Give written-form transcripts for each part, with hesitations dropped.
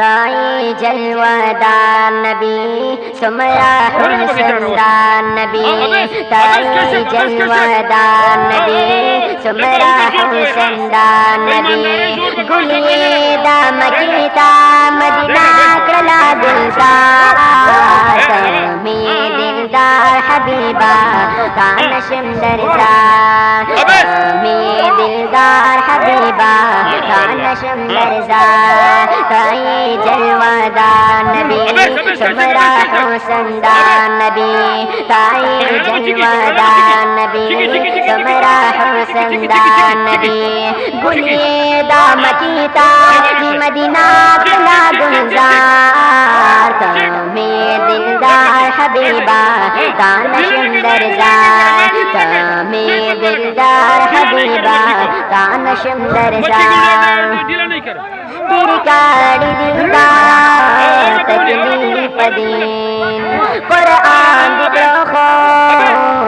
تائی جلوہ دار نبی سمرا حسن دار نبی تائی جلوہ دار نبی سمرا حسن دار نبی گلیے دام کیتا مدینہ کلا گلزار می دلدار حبیبہ کانشم درزار می دلدار حبیبہ کانشم درزار تائی جلوہ دار نبی سمرا حسن دار نبی تائی جلوہ دار نبی سمرا حسن دار نبی گلیے دام کیتا مدینہ کلا گلزار تمی دلدار حبیبہ کانشم درزار تمی دلدار حبیبہ کانشم درزار تیری کاڑی دلدار تکلیف دین قرآن دکھو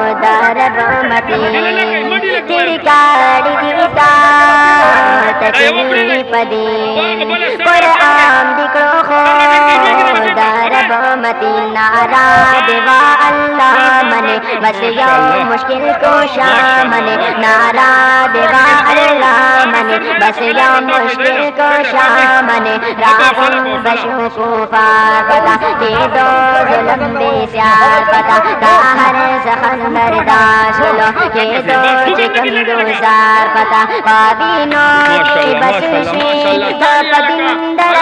خدا رب متین تیری کاڑی دلدار تکلیف دین قرآن دکھو خدا رب متین نعرہ دیوا اللہ منے بس یوم مشکل کو شام منے نعرہ دیوا اللہ منے بس یوم مشکل کو شام منے راغم بشو کوفہ پتا کہ دو ظلم بے سیار پتا کاہر زخم برداشت لو کہ دو چکن گزار پتا پابینوں کی بس شی تو پدندر